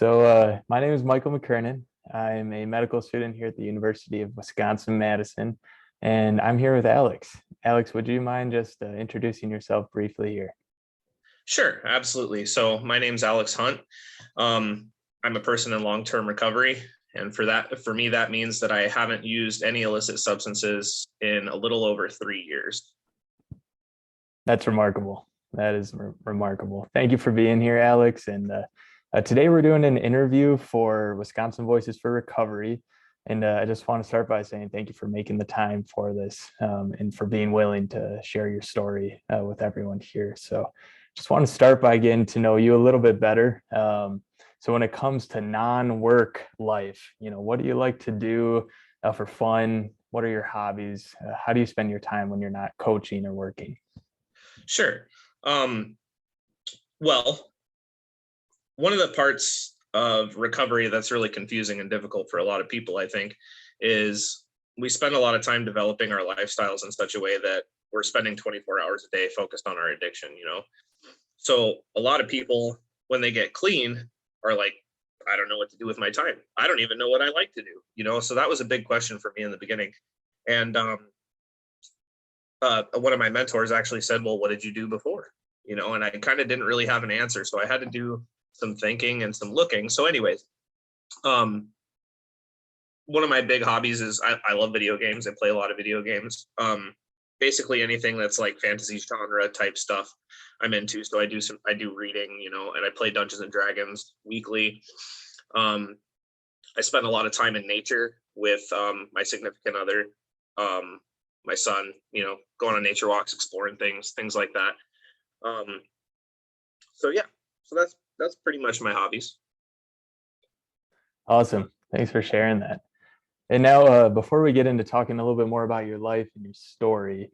My name is Michael McKernan. I'm a medical student here at the University of Wisconsin-Madison, and I'm here with Alex. Alex, would you mind just introducing yourself briefly here? Sure, absolutely. So my name's Alex Hunt. I'm a person in long-term recovery. And for me, that means that I haven't used any illicit substances in a little over 3 years. That's remarkable. That is remarkable. Thank you for being here, Alex. And today we're doing an interview for Wisconsin Voices for Recovery. And I just want to start by saying thank you for making the time for this and for being willing to share your story with everyone here. So just want to start by getting to know you a little bit better. So when it comes to non-work life, what do you like to do for fun? What are your hobbies? How do you spend your time when you're not coaching or working? Sure. Um, well, one of the parts of recovery that's really confusing and difficult for a lot of people, I think, is we spend a lot of time developing our lifestyles in such a way that we're spending 24 hours a day focused on our addiction. So a lot of people, when they get clean, are like, I don't know what to do with my time. I don't even know what I like to do. So that was a big question for me in the beginning. And one of my mentors actually said, well, what did you do before? And I kind of didn't really have an answer. So I had to do some thinking and some looking. So anyways, one of my big hobbies is I love video games. I play a lot of video games. Basically anything that's like fantasy genre type stuff I'm into. So I do reading, and I play Dungeons and Dragons weekly. I spend a lot of time in nature with my significant other, my son, going on nature walks, exploring things like that. So yeah, so that's pretty much my hobbies. Awesome. Thanks for sharing that. And now, before we get into talking a little bit more about your life and your story,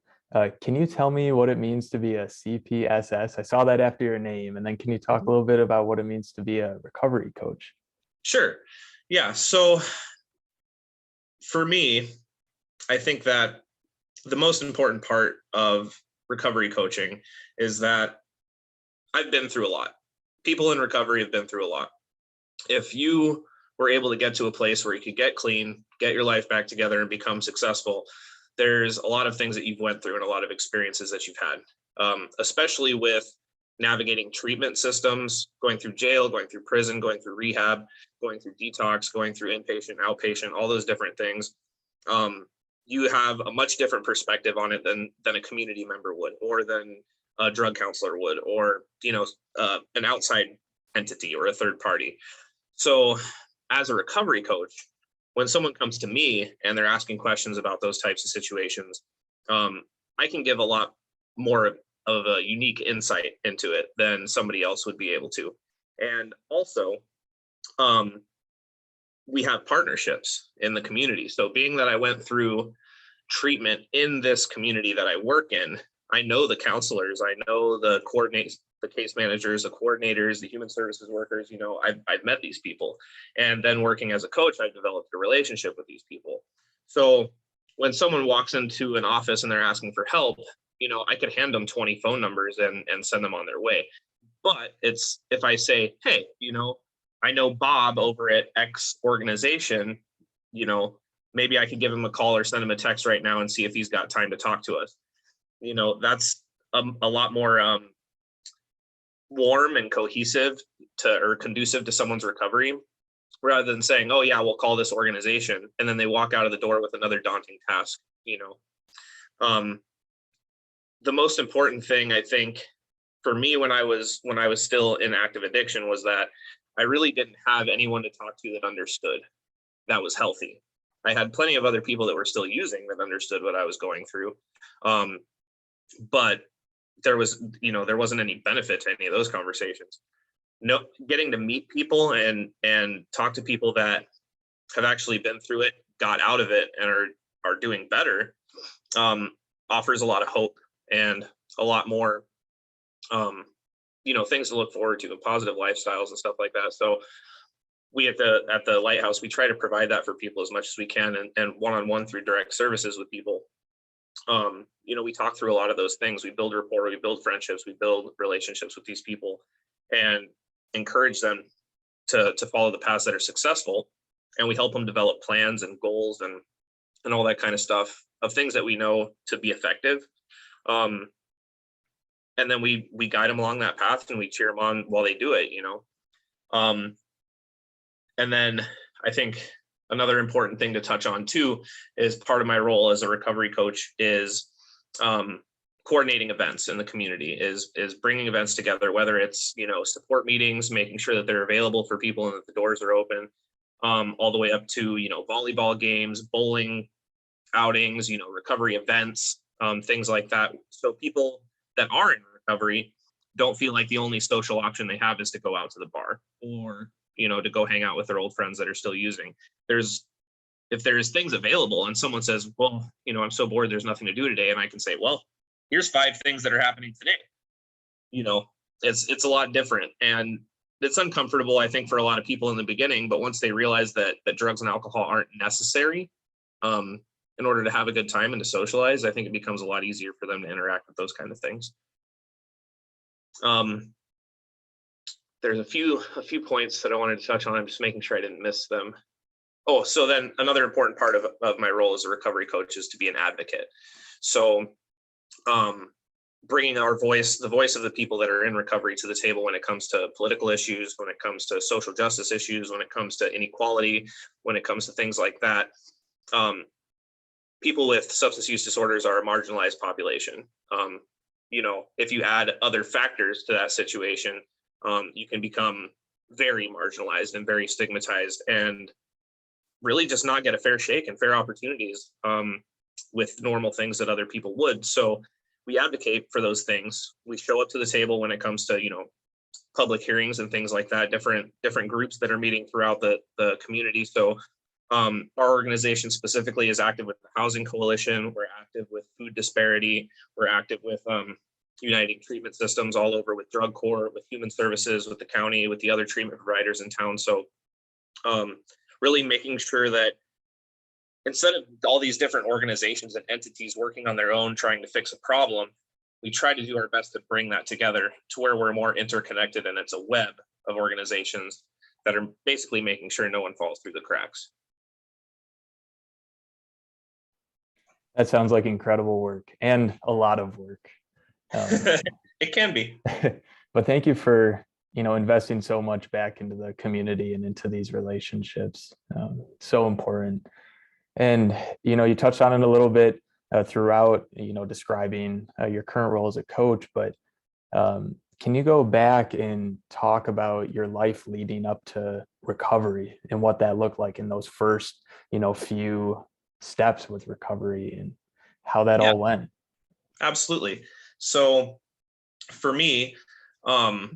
can you tell me what it means to be a CPSS? I saw that after your name. And then can you talk a little bit about what it means to be a recovery coach? Sure. Yeah. So for me, I think that the most important part of recovery coaching is that I've been through a lot. People in recovery have been through a lot. If you were able to get to a place where you could get clean, get your life back together and become successful, there's a lot of things that you've went through and a lot of experiences that you've had, especially with navigating treatment systems, going through jail, going through prison, going through rehab, going through detox, going through inpatient, outpatient, all those different things. You have a much different perspective on it than a community member would, or than a drug counselor would, or an outside entity or a third party. So as a recovery coach, when someone comes to me and they're asking questions about those types of situations, I can give a lot more of a unique insight into it than somebody else would be able to. And also, we have partnerships in the community. So being that I went through treatment in this community that I work in, I know the counselors, I know the case managers, the coordinators, the human services workers. I've met these people. And then working as a coach, I've developed a relationship with these people. So when someone walks into an office and they're asking for help, I could hand them 20 phone numbers and send them on their way. But it's if I say, hey, I know Bob over at X organization, maybe I could give him a call or send him a text right now and see if he's got time to talk to us. That's a lot more warm and cohesive or conducive to someone's recovery, rather than saying, oh yeah, we'll call this organization, and then they walk out of the door with another daunting task. The most important thing, I think, for me when I was still in active addiction was that I really didn't have anyone to talk to that understood, that was healthy. I had plenty of other people that were still using that understood what I was going through. But there wasn't any benefit to any of those conversations. No, getting to meet people and talk to people that have actually been through it, got out of it, and are doing better, offers a lot of hope and a lot more, things to look forward to, and positive lifestyles and stuff like that. So we at the Lighthouse, we try to provide that for people as much as we can, and one-on-one through direct services with people. We talk through a lot of those things. We build rapport, we build friendships, we build relationships with these people, and encourage them to follow the paths that are successful, and we help them develop plans and goals and all that kind of stuff of things that we know to be effective. Um, and then we guide them along that path, and we cheer them on while they do it, you know. And then I think another important thing to touch on too is part of my role as a recovery coach is coordinating events in the community, is bringing events together, whether it's, you know, support meetings, making sure that they're available for people and that the doors are open, all the way up to, you know, volleyball games, bowling outings, you know, recovery events, things like that. So people that are in recovery don't feel like the only social option they have is to go out to the bar, or, you know, to go hang out with their old friends that are still using. If there's things available and someone says, well, you know, I'm so bored, there's nothing to do today. And I can say, well, here's 5 things that are happening today. You know, it's a lot different, and it's uncomfortable, I think, for a lot of people in the beginning, but once they realize that drugs and alcohol aren't necessary, in order to have a good time and to socialize, I think it becomes a lot easier for them to interact with those kind of things. There's a few points that I wanted to touch on. I'm just making sure I didn't miss them. Oh, so then another important part of my role as a recovery coach is to be an advocate. So bringing our voice, the voice of the people that are in recovery, to the table when it comes to political issues, when it comes to social justice issues, when it comes to inequality, when it comes to things like that. People with substance use disorders are a marginalized population. You know, if you add other factors to that situation, you can become very marginalized and very stigmatized, and really just not get a fair shake and fair opportunities with normal things that other people would. So we advocate for those things. We show up to the table when it comes to, you know, public hearings and things like that, different groups that are meeting throughout the community. So our organization specifically is active with the Housing Coalition. We're active with food disparity. We're active with uniting treatment systems all over, with drug court, with human services, with the county, with the other treatment providers in town. So really making sure that instead of all these different organizations and entities working on their own trying to fix a problem, we try to do our best to bring that together to where we're more interconnected, and it's a web of organizations that are basically making sure no one falls through the cracks. That sounds like incredible work, and a lot of work. It can be. But thank you for, you know, investing so much back into the community and into these relationships. So important. And, you know, you touched on it a little bit throughout, you know, describing your current role as a coach, but can you go back and talk about your life leading up to recovery and what that looked like in those first, you know, few steps with recovery and how that all went? Absolutely. So for me, I'll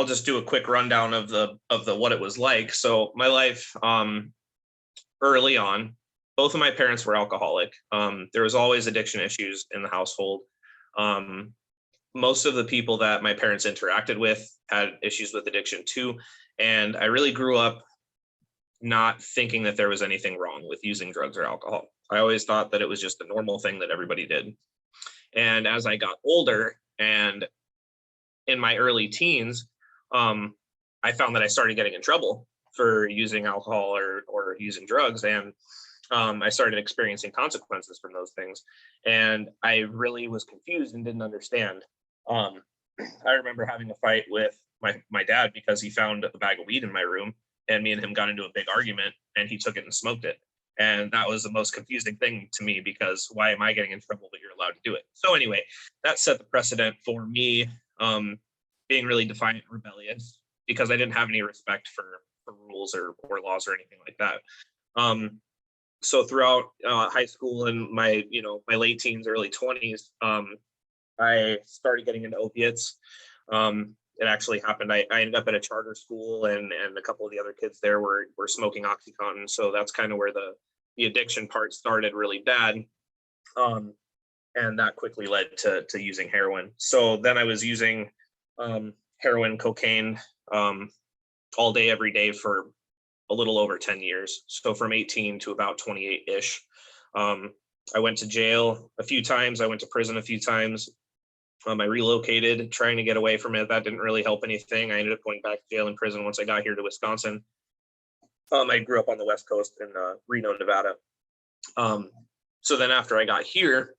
just do a quick rundown of the what it was like. So my life, early on, both of my parents were alcoholic. There was always addiction issues in the household. Most of the people that my parents interacted with had issues with addiction too. And I really grew up not thinking that there was anything wrong with using drugs or alcohol. I always thought that it was just a normal thing that everybody did. And as I got older and in my early teens, I found that I started getting in trouble for using alcohol or using drugs. And I started experiencing consequences from those things. And I really was confused and didn't understand. I remember having a fight with my dad because he found a bag of weed in my room, and me and him got into a big argument, and he took it and smoked it. And that was the most confusing thing to me, because why am I getting in trouble but you're allowed to do it? So anyway, that set the precedent for me being really defiant and rebellious, because I didn't have any respect for rules or laws or anything like that. So throughout high school and my late teens, early 20s, I started getting into opiates. It actually happened. I ended up at a charter school, and a couple of the other kids there were smoking OxyContin. So that's kind of where the addiction part started really bad. And that quickly led to using heroin. So then I was using heroin, cocaine all day, every day for a little over 10 years. So from 18 to about 28-ish. I went to jail a few times. I went to prison a few times. I relocated, trying to get away from it. That didn't really help anything. I ended up going back to jail and prison once I got here to Wisconsin. I grew up on the West Coast in Reno, Nevada. So then after I got here,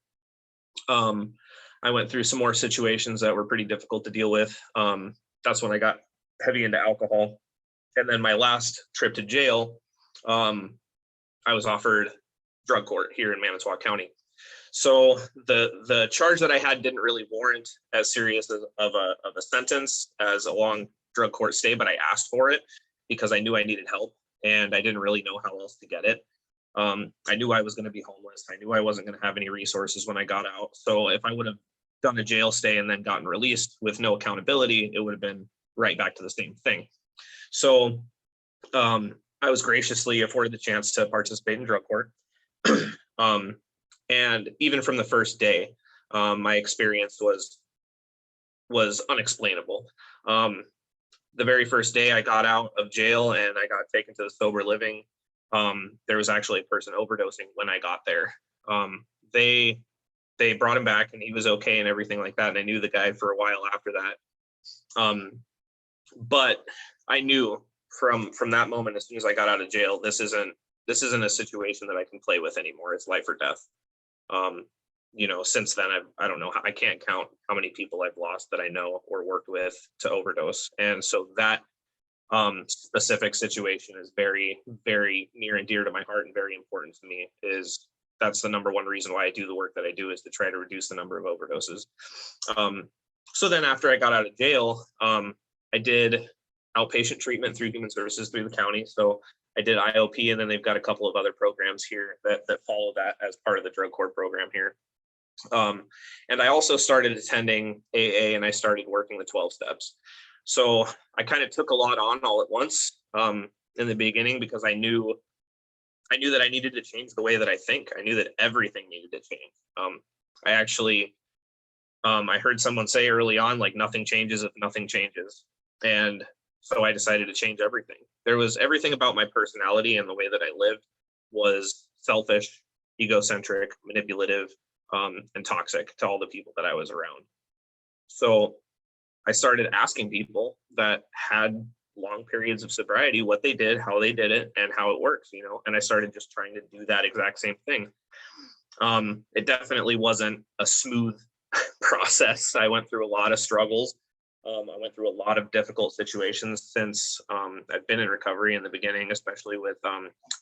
I went through some more situations that were pretty difficult to deal with. That's when I got heavy into alcohol. And then my last trip to jail, I was offered drug court here in Manitowoc County. So the charge that I had didn't really warrant as serious of a sentence as a long drug court stay, but I asked for it because I knew I needed help and I didn't really know how else to get it. I knew I was going to be homeless. I knew I wasn't going to have any resources when I got out. So if I would have done a jail stay and then gotten released with no accountability, it would have been right back to the same thing. So I was graciously afforded the chance to participate in drug court. And even from the first day, my experience was unexplainable. The very first day I got out of jail and I got taken to the sober living, there was actually a person overdosing when I got there. They brought him back and he was okay and everything like that. And I knew the guy for a while after that. But I knew from that moment, as soon as I got out of jail, this isn't a situation that I can play with anymore. It's life or death. Since then, I don't know, I can't count how many people I've lost that I know or worked with to overdose. And so that specific situation is very, very near and dear to my heart and very important to me. That's the number one reason why I do the work that I do, is to try to reduce the number of overdoses. So then after I got out of jail, I did outpatient treatment through Human Services through the county. So I did IOP, and then they've got a couple of other programs here that follow that as part of the drug court program here. And I also started attending AA, and I started working the 12 steps. So I kind of took a lot on all at once in the beginning, because I knew that I needed to change the way that I think. I knew that everything needed to change. I heard someone say early on, like, nothing changes if nothing changes. And so I decided to change everything. There was everything about my personality and the way that I lived was selfish, egocentric, manipulative, and toxic to all the people that I was around. So I started asking people that had long periods of sobriety what they did, how they did it, and how it works, and I started just trying to do that exact same thing. It definitely wasn't a smooth process. I went through a lot of struggles. I went through a lot of difficult situations since I've been in recovery in the beginning, especially with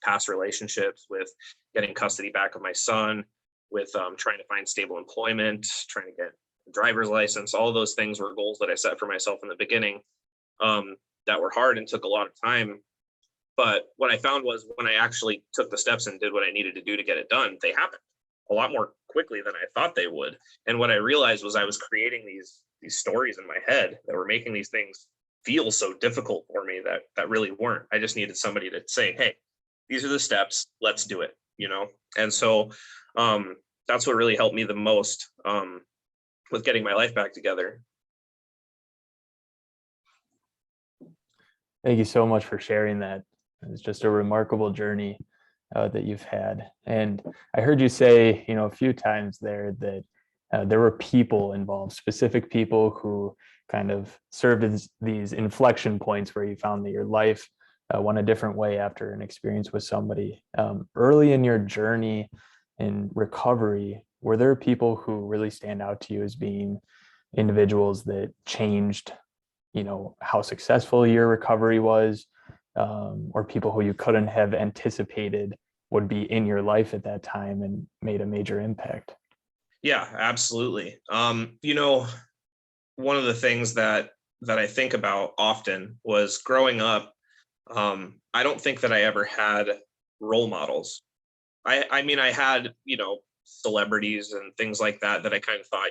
past relationships, with getting custody back of my son, with trying to find stable employment, trying to get a driver's license. All of those things were goals that I set for myself in the beginning that were hard and took a lot of time. But what I found was, when I actually took the steps and did what I needed to do to get it done, they happened a lot more quickly than I thought they would. And what I realized was I was creating these stories in my head that were making these things feel so difficult for me that really weren't. I just needed somebody to say, hey, these are the steps, let's do it, And so that's what really helped me the most with getting my life back together. Thank you so much for sharing that. It's just a remarkable journey that you've had. And I heard you say, a few times there that there were people involved, specific people who kind of served as these inflection points where you found that your life went a different way after an experience with somebody. Early in your journey in recovery, were there people who really stand out to you as being individuals that changed, how successful your recovery was, or people who you couldn't have anticipated would be in your life at that time and made a major impact? Yeah, absolutely. One of the things that I think about often was growing up. I don't think that I ever had role models. I mean, I had, celebrities and things like that I kind of thought,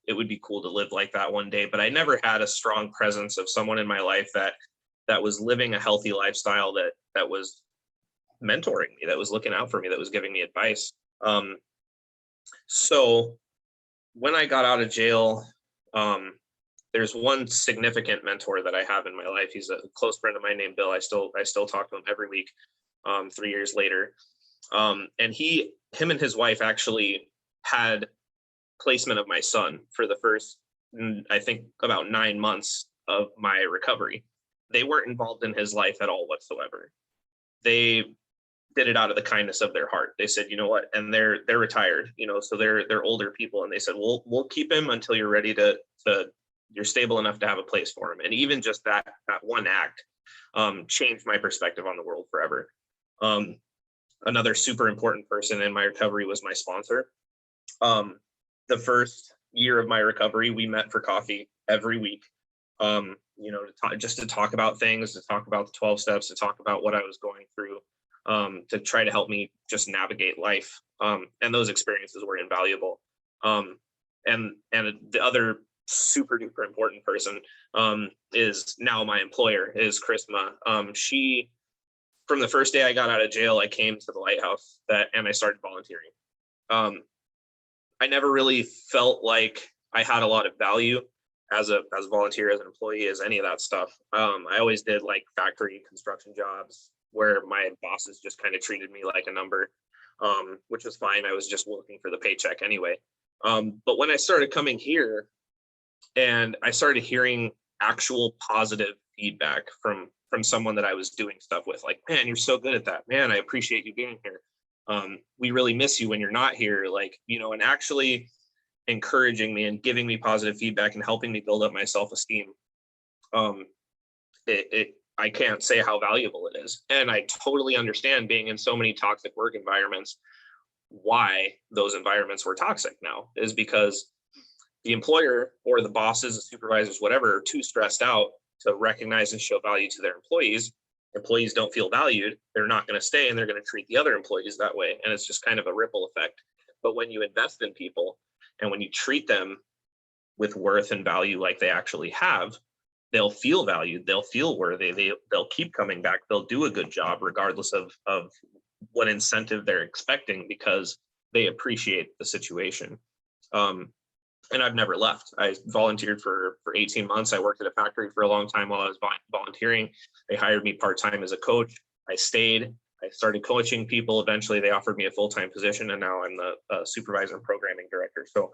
it would be cool to live like that one day, but I never had a strong presence of someone in my life that was living a healthy lifestyle, that was mentoring me, that was looking out for me, that was giving me advice. So when I got out of jail, there's one significant mentor that I have in my life. He's a close friend of mine named Bill. I still talk to him every week, 3 years later. And him and his wife actually had placement of my son for the first I think about 9 months of my recovery. They weren't involved in his life at all whatsoever. They did it out of the kindness of their heart. They said, you know what, and they're retired, so they're older people, and they said, we'll keep him until you're ready to you're stable enough to have a place for him. And even just that one act changed my perspective on the world forever. Another super important person in my recovery was my sponsor. The first year of my recovery, we met for coffee every week. Just to talk about things, to talk about the 12 steps, to talk about what I was going through, to try to help me just navigate life. And those experiences were invaluable. And the other super duper important person is now my employer, is Chrisma. She, from the first day I got out of jail, I came to the lighthouse and I started volunteering. I never really felt like I had a lot of value as a volunteer, as an employee, as any of that stuff. I always did like factory construction jobs where my bosses just kind of treated me like a number, which was fine. I was just working for the paycheck anyway. But when I started coming here and I started hearing actual positive feedback from someone that I was doing stuff with, like, man, you're so good at that. Man, I appreciate you being here. We really miss you when you're not here. Like, and actually encouraging me and giving me positive feedback and helping me build up my self-esteem. I can't say how valuable it is. And I totally understand, being in so many toxic work environments, why those environments were toxic now, is because the employer or the bosses, the supervisors, whatever, are too stressed out to recognize and show value to their employees. Employees don't feel valued, they're not going to stay, and they're going to treat the other employees that way. And it's just kind of a ripple effect. But when you invest in people and when you treat them with worth and value like they actually have, they'll feel valued, they'll feel worthy, they'll keep coming back, they'll do a good job regardless of what incentive they're expecting, because they appreciate the situation. And I've never left. I volunteered for 18 months. I worked at a factory for a long time while I was volunteering. They hired me part-time as a coach. I stayed. I started coaching people. Eventually, they offered me a full-time position, and now I'm the supervisor and programming director. So,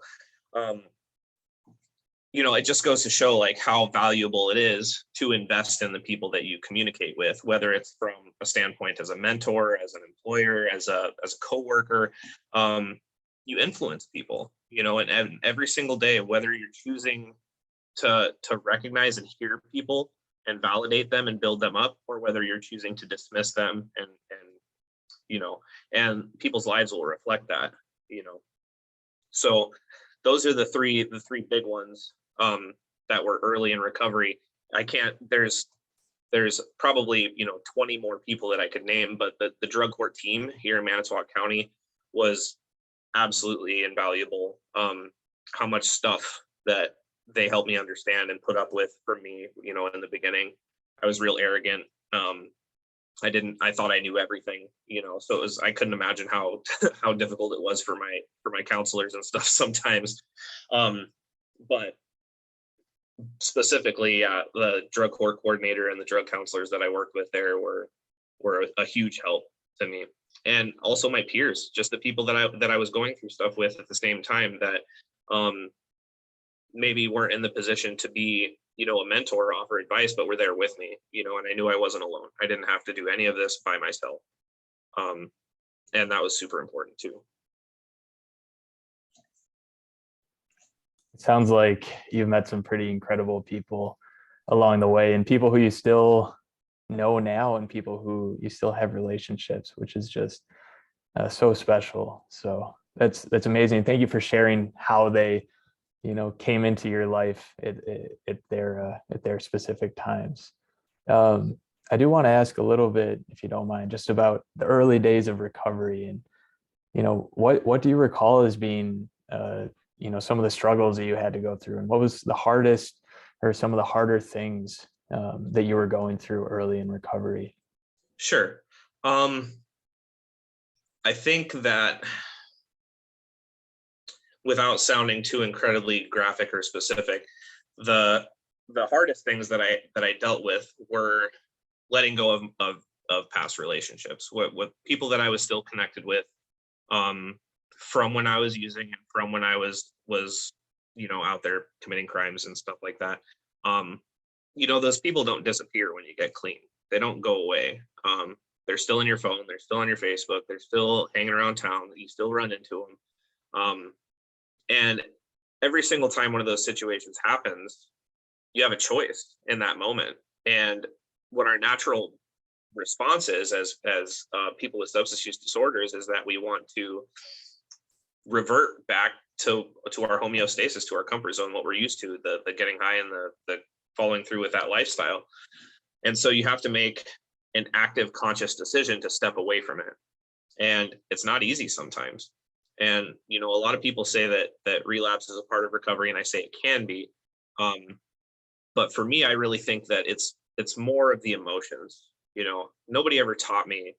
it just goes to show like how valuable it is to invest in the people that you communicate with, whether it's from a standpoint as a mentor, as an employer, as a coworker. You influence people, and every single day, whether you're choosing to recognize and hear people and validate them and build them up, or whether you're choosing to dismiss them and people's lives will reflect that. So those are the three big ones that were early in recovery. There's probably 20 more people that I could name, but the drug court team here in Manitowoc County was absolutely invaluable. How much stuff that they helped me understand and put up with for me, in the beginning. I was real arrogant. I thought I knew everything, so I couldn't imagine how how difficult it was for my counselors and stuff sometimes. But specifically, the drug court coordinator and the drug counselors that I worked with there were a huge help to me. And also my peers, just the people that I was going through stuff with at the same time, that maybe weren't in the position to be, a mentor or offer advice, but were there with me, and I knew I wasn't alone. I didn't have to do any of this by myself. And that was super important too. It sounds like you've met some pretty incredible people along the way, and people who you still know now, and people who you still have relationships, which is just so special. So that's amazing. Thank you for sharing how they came into your life at their specific times. I do want to ask a little bit, if you don't mind, just about the early days of recovery, and what do you recall as being some of the struggles that you had to go through, and what was the hardest or some of the harder things that you were going through early in recovery? Sure. I think that, without sounding too incredibly graphic or specific, the hardest things that I dealt with were letting go of past relationships with people that I was still connected with from when I was using and from when I was out there committing crimes and stuff like that. Um, those people don't disappear when you get clean. They don't go away. They're still in your phone. They're still on your Facebook. They're still hanging around town. You still run into them. And every single time one of those situations happens, you have a choice in that moment. And what our natural response is as people with substance use disorders is that we want to revert back to our homeostasis, to our comfort zone, what we're used to, the getting high and the following through with that lifestyle. And so you have to make an active, conscious decision to step away from it. And it's not easy sometimes. And a lot of people say that relapse is a part of recovery, and I say it can be. But for me, I really think that it's more of the emotions. Nobody ever taught me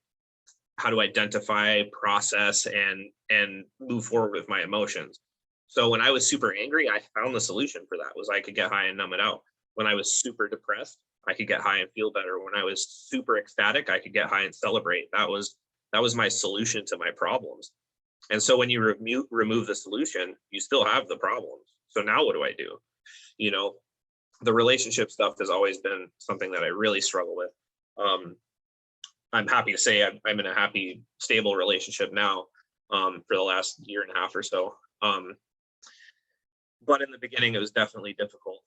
how to identify, process, and move forward with my emotions. So when I was super angry, I found the solution for that was I could get high and numb it out. When I was super depressed, I could get high and feel better. When I was super ecstatic, I could get high and celebrate. That was my solution to my problems. And so when you remove the solution, you still have the problems. So now what do I do? The relationship stuff has always been something that I really struggle with. I'm happy to say I'm in a happy, stable relationship now, for the last year and a half or so. But in the beginning, it was definitely difficult.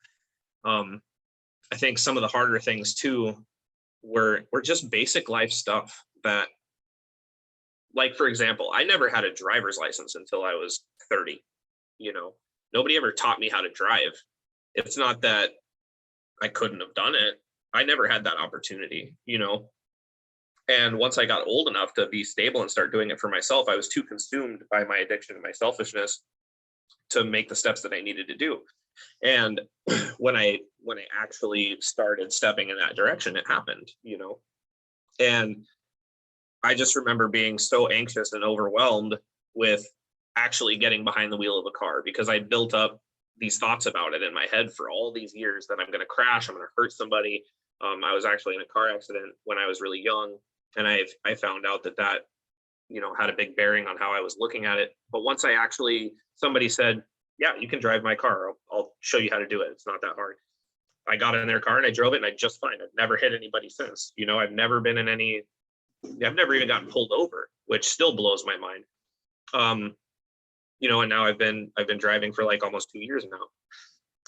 I think some of the harder things too were just basic life stuff that, like, for example, I never had a driver's license until I was 30. Nobody ever taught me how to drive. It's not that I couldn't have done it. I never had that opportunity, And once I got old enough to be stable and start doing it for myself, I was too consumed by my addiction and my selfishness to make the steps that I needed to do. And when I actually started stepping in that direction, it happened, And I just remember being so anxious and overwhelmed with actually getting behind the wheel of a car because I built up these thoughts about it in my head for all these years that I'm going to crash, I'm going to hurt somebody. I was actually in a car accident when I was really young, and I found out that had a big bearing on how I was looking at it. But once somebody said, yeah, you can drive my car. I'll show you how to do it. It's not that hard. I got in their car and I drove it and I just fine. I've never hit anybody since. I've never been in I've never even gotten pulled over, which still blows my mind. And now I've been driving for like almost 2 years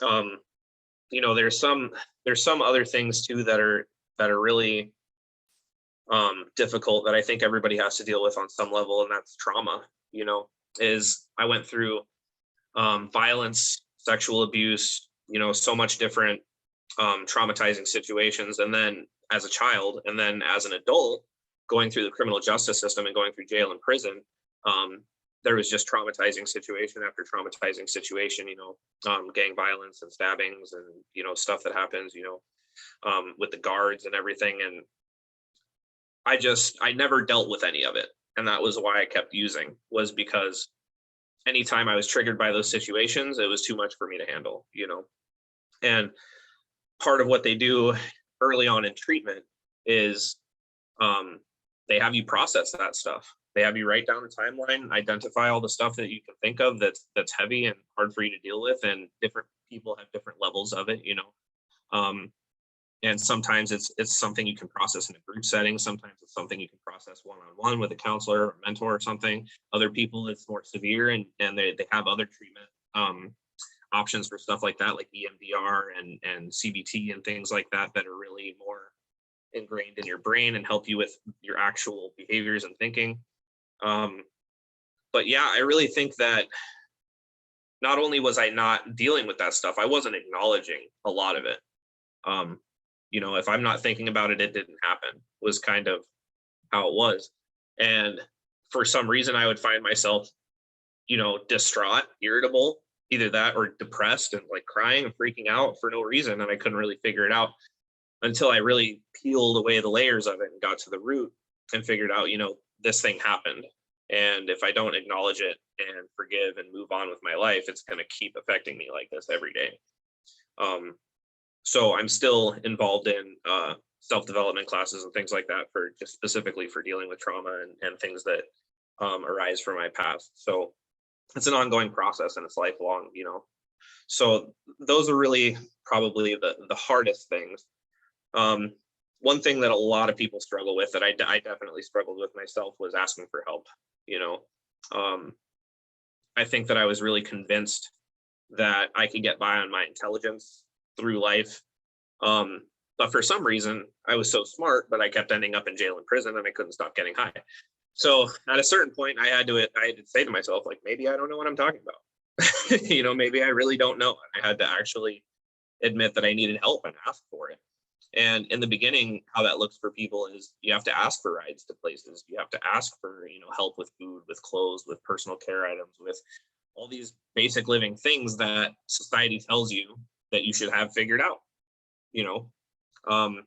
now. There's some other things too that are really difficult that I think everybody has to deal with on some level, and that's trauma. Is I went through violence, sexual abuse, so much different traumatizing situations, and then as a child, and then as an adult, going through the criminal justice system and going through jail and prison. There was just traumatizing situation after traumatizing situation, gang violence and stabbings and, stuff that happens, with the guards and everything. And I never dealt with any of it. And that was why I kept using, was because anytime I was triggered by those situations, it was too much for me to handle, And part of what they do early on in treatment is they have you process that stuff. They have you write down a timeline, identify all the stuff that you can think of that's heavy and hard for you to deal with, and different people have different levels of it, and sometimes it's something you can process in a group setting. Sometimes it's something you can process one-on-one with a counselor or mentor or something. Other people, it's more severe, and they have other treatment options for stuff like that, like EMDR and CBT and things like that are really more ingrained in your brain and help you with your actual behaviors and thinking. But yeah, I really think that not only was I not dealing with that stuff, I wasn't acknowledging a lot of it. If I'm not thinking about it, it didn't happen, was kind of how it was. And for some reason, I would find myself, distraught, irritable, either that or depressed and like crying and freaking out for no reason. And I couldn't really figure it out until I really peeled away the layers of it and got to the root and figured out, this thing happened. And if I don't acknowledge it and forgive and move on with my life, it's going to keep affecting me like this every day. So I'm still involved in self-development classes and things like that, for just specifically for dealing with trauma and things that arise from my past. So it's an ongoing process and it's lifelong, So those are really probably the hardest things. Um, One thing that a lot of people struggle with, that I definitely struggled with myself, was asking for help. You know, um, I think that I was really convinced that I could get by on my intelligence through life. Um, but for some reason, I was so smart, but I kept ending up in jail and prison, and I couldn't stop getting high. So at a certain point, I had to say to myself, like, maybe I don't know what I'm talking about. Maybe I really don't know. I had to actually admit that I needed help and ask for it. And in the beginning, how that looks for people is you have to ask for rides to places. You have to ask for, help with food, with clothes, with personal care items, with all these basic living things that society tells you that you should have figured out, you know. Um,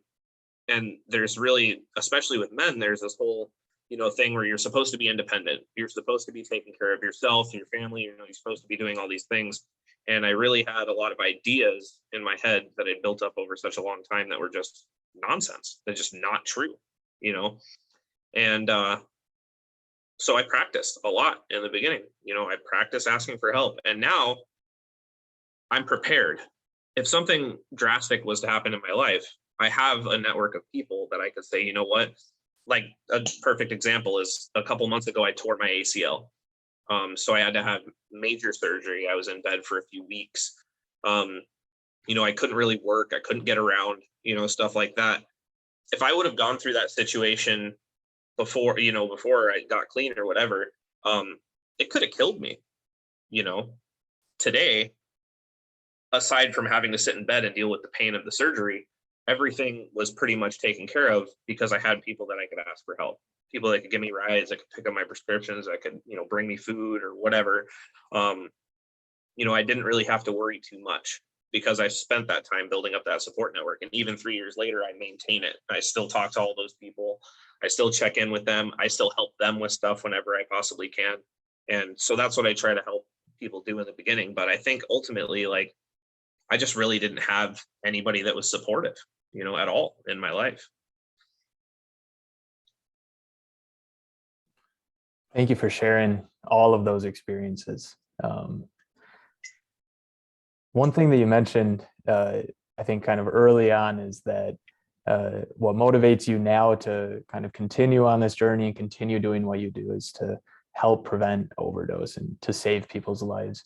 and there's really, especially with men, there's this whole, thing where you're supposed to be independent. You're supposed to be taking care of yourself and your family. You're supposed to be doing all these things. And I really had a lot of ideas in my head that I built up over such a long time that were just nonsense. They're just not true, you know? And so I practiced a lot in the beginning. I practiced asking for help. And now I'm prepared. If something drastic was to happen in my life, I have a network of people that I could say, you know what? Like a perfect example is a couple months ago, I tore my ACL. So I had to have major surgery. I was in bed for a few weeks. Um, I couldn't really work. I couldn't get around, stuff like that. If I would have gone through that situation before I got clean or whatever, it could have killed me, you know. Today, aside from having to sit in bed and deal with the pain of the surgery, everything was pretty much taken care of because I had people that I could ask for help, people that could give me rides, that could pick up my prescriptions, that could, bring me food or whatever. Um, I didn't really have to worry too much because I spent that time building up that support network. And even 3 years later, I maintain it. I still talk to all those people. I still check in with them. I still help them with stuff whenever I possibly can. And so that's what I try to help people do in the beginning. But I think ultimately, like, I just really didn't have anybody that was supportive, at all in my life. Thank you for sharing all of those experiences. One thing that you mentioned, I think kind of early on, is that what motivates you now to kind of continue on this journey and continue doing what you do is to help prevent overdose and to save people's lives.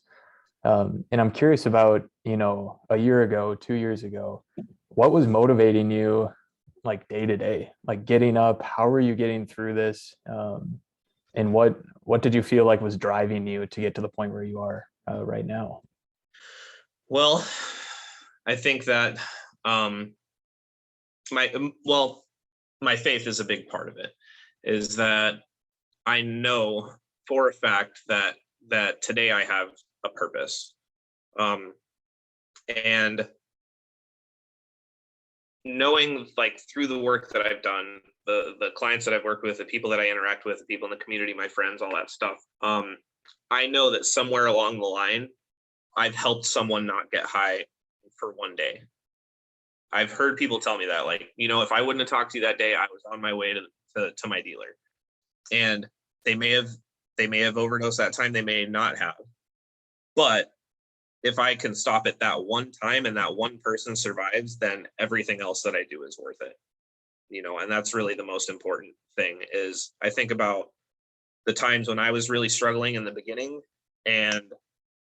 And I'm curious about, a year ago, 2 years ago, what was motivating you like day to day, like getting up? How were you getting through this? And what did you feel like was driving you to get to the point where you are right now? Well, I think that um, well, my faith is a big part of it. Is that I know for a fact that today I have a purpose, um, and knowing, like, through the work that I've done, the clients that I've worked with, the people that I interact with, the people in the community, my friends, all that stuff. I know that somewhere along the line, I've helped someone not get high for one day. I've heard people tell me that, like, if I wouldn't have talked to you that day, I was on my way to my dealer, and they may have they may have overdosed that time, they may not have, but if I can stop it that one time and that one person survives, then everything else that I do is worth it. And that's really the most important thing. Is I think about the times when I was really struggling in the beginning and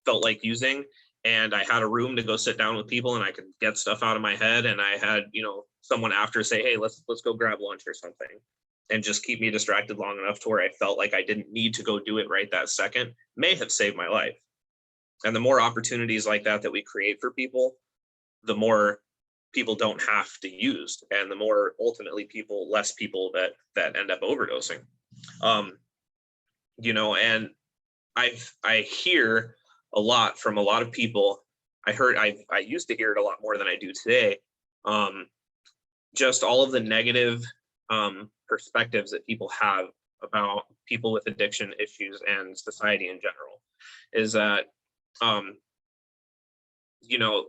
felt like using, and I had a room to go sit down with people and I could get stuff out of my head, and I had, someone after say, hey, let's go grab lunch or something, and just keep me distracted long enough to where I felt like I didn't need to go do it right that second, may have saved my life. And the more opportunities like that we create for people, the more people don't have to use, and the more ultimately less people that end up overdosing. um and I hear a lot from a lot of people. I used to hear it a lot more than I do today. um just all of the negative perspectives that people have about people with addiction issues and society in general, is that um you know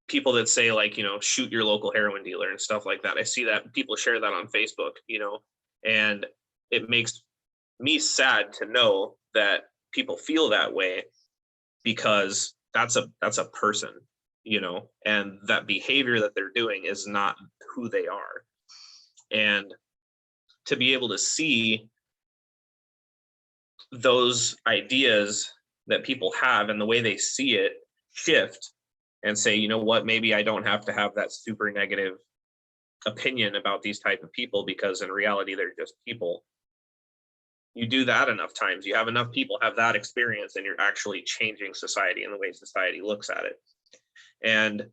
people that say, like, shoot your local heroin dealer and stuff like that. I see that people share that on Facebook, and it makes me sad to know that people feel that way, because that's a person, and that behavior that they're doing is not who they are. And to be able to see those ideas that people have and the way they see it shift and say, you know what, maybe I don't have to have that super negative opinion about these type of people, because in reality they're just people. You do that enough times, you have enough people have that experience, and you're actually changing society and the way society looks at it. And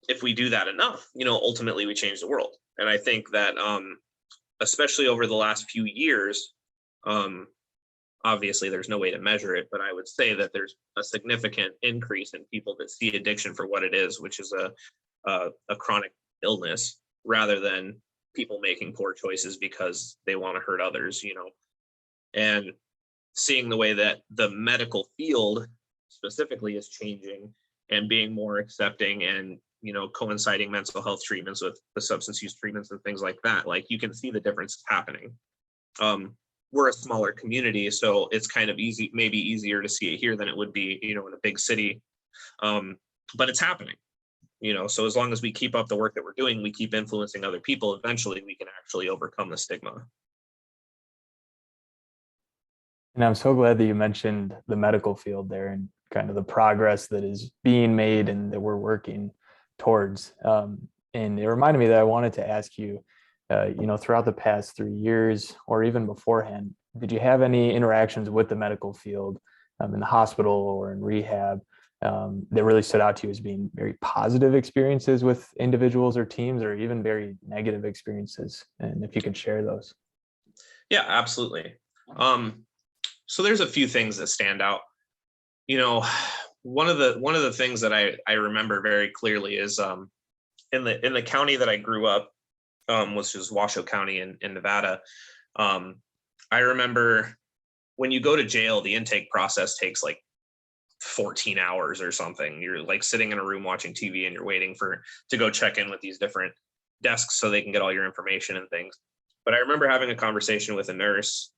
if we do that enough, ultimately we change the world. And I think that especially over the last few years, um, obviously there's no way to measure it, but I would say that there's a significant increase in people that see addiction for what it is, which is a chronic illness, rather than people making poor choices because they want to hurt others, and seeing the way that the medical field specifically is changing and being more accepting, and coinciding mental health treatments with the substance use treatments and things like that. Like, you can see the difference happening. We're a smaller community, so it's kind of maybe easier to see it here than it would be, in a big city. But it's happening, so as long as we keep up the work that we're doing, we keep influencing other people, eventually we can actually overcome the stigma. And I'm so glad that you mentioned the medical field there and kind of the progress that is being made and that we're working towards. And it reminded me that I wanted to ask you, throughout the past 3 years or even beforehand, did you have any interactions with the medical field in the hospital or in rehab that really stood out to you as being very positive experiences with individuals or teams, or even very negative experiences? And if you could share those. Yeah, absolutely. So there's a few things that stand out. One of the things that I remember very clearly is in the county that I grew up, which is Washoe County in Nevada. I remember when you go to jail, the intake process takes like 14 hours or something. You're like sitting in a room watching TV, and you're waiting to go check in with these different desks so they can get all your information and things. But I remember having a conversation with a nurse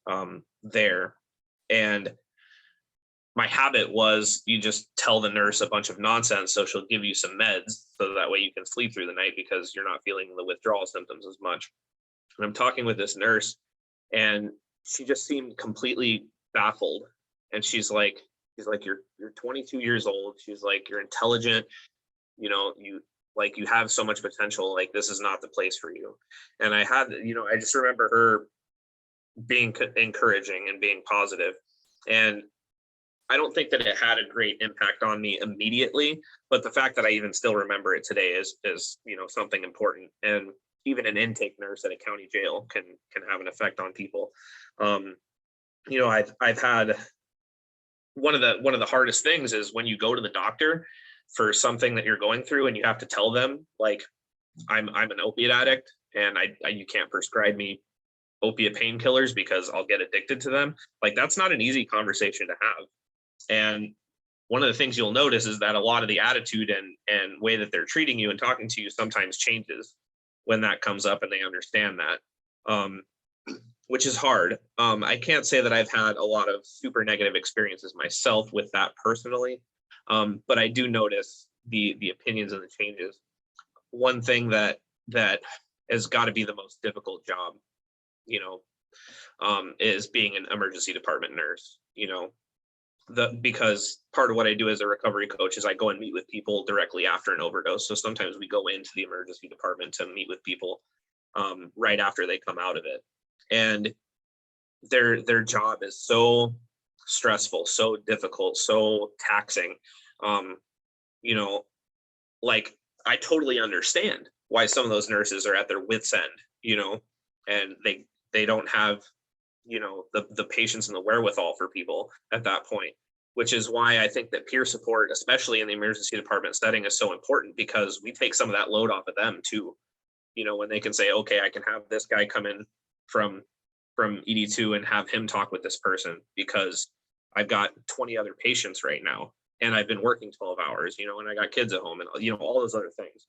there, and my habit was, you just tell the nurse a bunch of nonsense, so she'll give you some meds so that way you can sleep through the night because you're not feeling the withdrawal symptoms as much. And I'm talking with this nurse, and she just seemed completely baffled. And she's like, you're 22 years old. She's like, you're intelligent. You have so much potential. Like, this is not the place for you. And I just remember her being encouraging and being positive. And I don't think that it had a great impact on me immediately, but the fact that I even still remember it today is something important. And even an intake nurse at a county jail can have an effect on people. I've had one of the hardest things is when you go to the doctor for something that you're going through, and you have to tell them, like, I'm an opiate addict, and you can't prescribe me opiate painkillers because I'll get addicted to them. Like, that's not an easy conversation to have. And one of the things you'll notice is that a lot of the attitude and way that they're treating you and talking to you sometimes changes when that comes up, and they understand that, which is hard. I can't say that I've had a lot of super negative experiences myself with that personally, but I do notice the opinions and the changes. One thing that has got to be the most difficult job, is being an emergency department nurse. Because part of what I do as a recovery coach is I go and meet with people directly after an overdose. So sometimes we go into the emergency department to meet with people right after they come out of it. And their job is so stressful, so difficult, so taxing. Like, I totally understand why some of those nurses are at their wits' end, and they don't have the patience and the wherewithal for people at that point, which is why I think that peer support, especially in the emergency department setting, is so important, because we take some of that load off of them too. When they can say, okay, I can have this guy come in from ED2 and have him talk with this person because I've got 20 other patients right now, and I've been working 12 hours, and I got kids at home, and all those other things.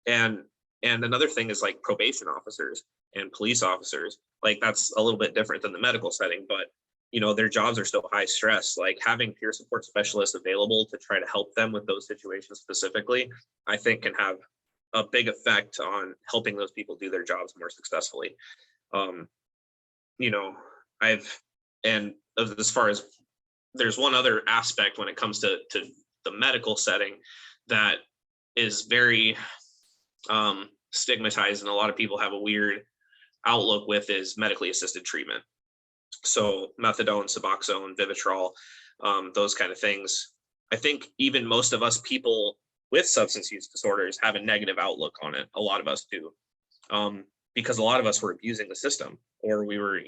And another thing is like probation officers and police officers. Like, that's a little bit different than the medical setting, but their jobs are so high stress. Like having peer support specialists available to try to help them with those situations specifically, I think can have a big effect on helping those people do their jobs more successfully. Um, you know, and as far as there's one other aspect when it comes to the medical setting that is very stigmatized, and a lot of people have a weird outlook with, is medically assisted treatment. So methadone, Suboxone, Vivitrol, those kind of things. I think even most of us people with substance use disorders have a negative outlook on it. A lot of us do, because a lot of us were abusing the system, or we were,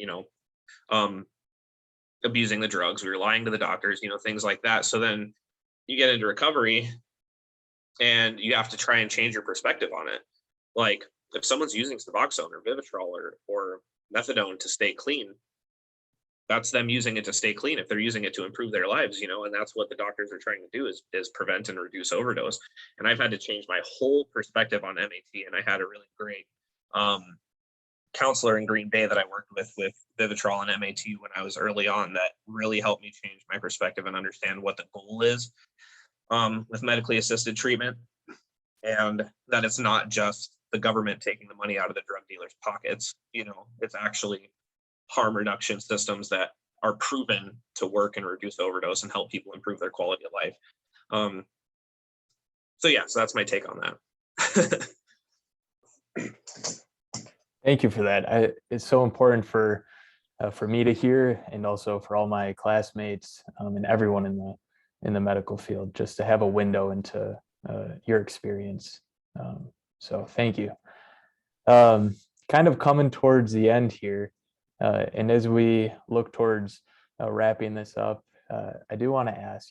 abusing the drugs. We were lying to the doctors, things like that. So then you get into recovery and you have to try and change your perspective on it. Like if someone's using Suboxone or Vivitrol or methadone to stay clean, that's them using it to stay clean. If they're using it to improve their lives, and that's what the doctors are trying to do is prevent and reduce overdose. And I've had to change my whole perspective on MAT. And I had a really great counselor in Green Bay that I worked with Vivitrol and MAT when I was early on, that really helped me change my perspective and understand what the goal is with medically assisted treatment, and that it's not just the government taking the money out of the drug dealers' pockets. It's actually harm reduction systems that are proven to work and reduce overdose and help people improve their quality of life. So that's my take on that. Thank you for that. It's so important for me to hear, and also for all my classmates and everyone in the medical field, just to have a window into your experience. So thank you. Kind of coming towards the end here, and as we look towards wrapping this up, I do want to ask,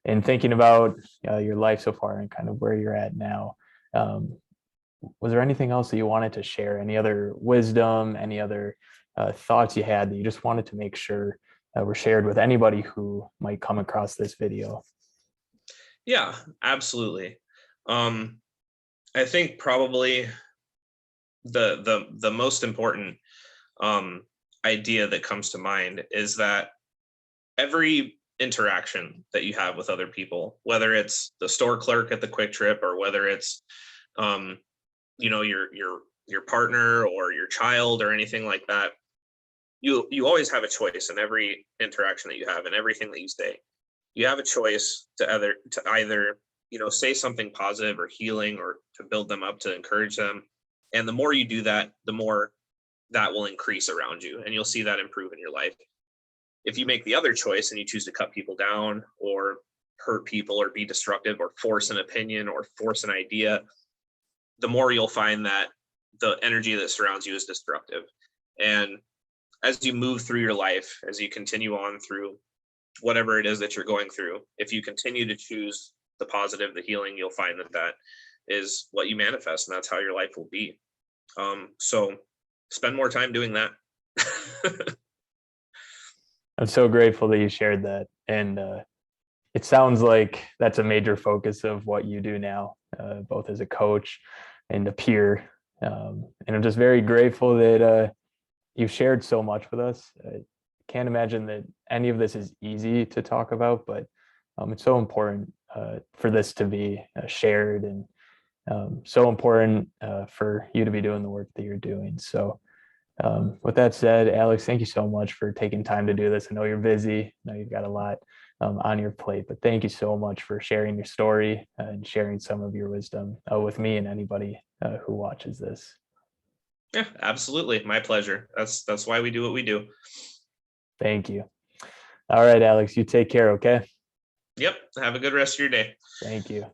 in thinking about your life so far and kind of where you're at now, was there anything else that you wanted to share? Any other wisdom, any other thoughts you had that you just wanted to make sure were shared with anybody who might come across this video? Yeah, absolutely. I think probably the most important idea that comes to mind is that every interaction that you have with other people, whether it's the store clerk at the Quick Trip, or whether it's your partner or your child or anything like that, you always have a choice in every interaction that you have and everything that you say. You have a choice to either say something positive or healing, or to build them up, to encourage them. And the more you do that, the more that will increase around you, and you'll see that improve in your life. If you make the other choice and you choose to cut people down or hurt people or be destructive or force an opinion or force an idea, the more you'll find that the energy that surrounds you is destructive. And as you move through your life, as you continue on through whatever it is that you're going through, if you continue to choose the positive, the healing, you'll find that is what you manifest, and that's how your life will be. So spend more time doing that. I'm so grateful that you shared that. And it sounds like that's a major focus of what you do now, both as a coach and a peer. And I'm just very grateful that you've shared so much with us. I can't imagine that any of this is easy to talk about, but it's so important for this to be shared, and so important for you to be doing the work that you're doing. So with that said, Alex, thank you so much for taking time to do this. I know you're busy. I know you've got a lot on your plate, but thank you so much for sharing your story and sharing some of your wisdom with me and anybody who watches this. Yeah, absolutely. My pleasure. That's why we do what we do. Thank you. All right, Alex, you take care, okay? Yep. Have a good rest of your day. Thank you.